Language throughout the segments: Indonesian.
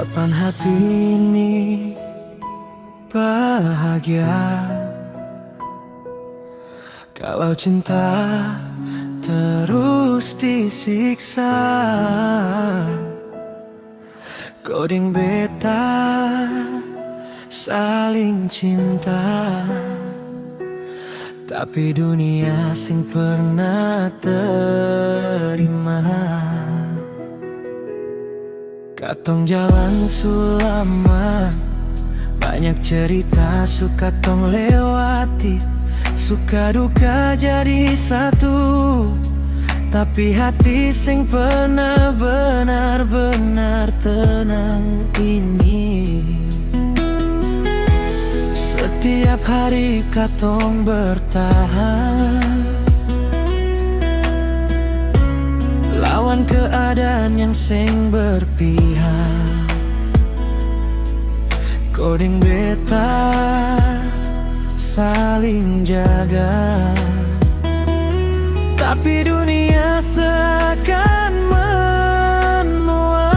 Kapan hati ini bahagia? Kalau cinta terus disiksa, coding beta saling cinta, tapi dunia sing pernah terima. Katong jalan sulama, banyak cerita suka tong lewati, suka duka jadi satu, tapi hati sing pernah benar-benar tenang ini. Setiap hari katong bertahan, lawan keadaan yang sing berpihak. Coding beta saling jaga, tapi dunia seakan menua.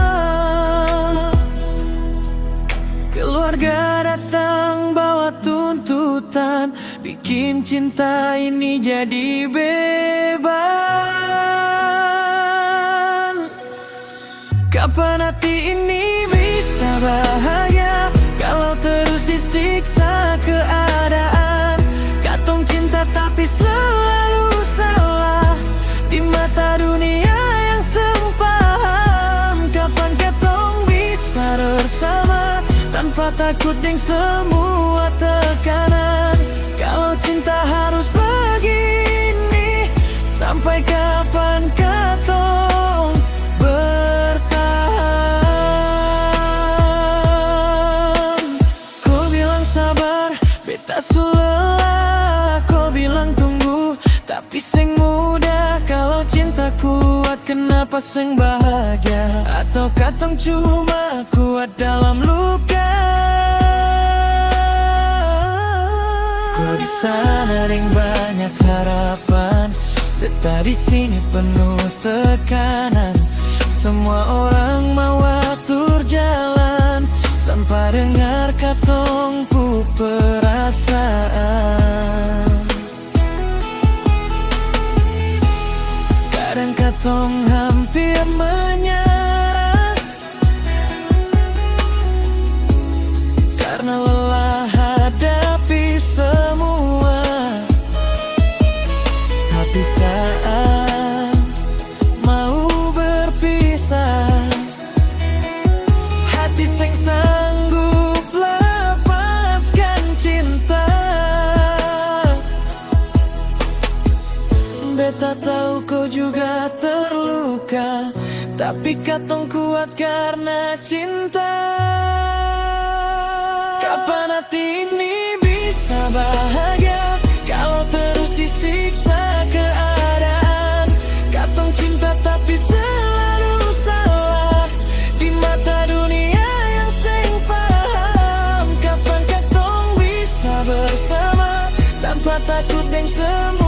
Keluarga datang bawa tuntutan, bikin cinta ini jadi beban. Kapan hati ini bisa bahagia kalau terus disiksa keadaan? Katong cinta tapi selalu salah di mata dunia yang sempam. Kapan katong bisa bersama tanpa takut dengan semua tekanan? Kalau cinta harus begini, sampai kapan katong bertahan? Kau bilang sabar, beta su lelah. Kau bilang tunggu, tapi sing mudah. Kalau cinta kuat, kenapa sing bahagia? Atau katong cuma kuat dalam luka? Kau di sana yang banyak harapan, tetap di sini penuh tekanan. Semua orang mau atur jalan tanpa dengar katongku perasaan. Kadang katong hampir menyerah karena lelah hadapi semua. Tapi saat mau berpisah, hati sing sanggup lepaskan cinta. Beta tahu kau juga terluka, tapi katong kuat karena cinta. Kapan hati ini bisa bahagia kalau terus disiksa keadaan? Katong cinta tapi selalu salah di mata dunia yang sing paham. Kapan katong bisa bersama tanpa takut dengan semua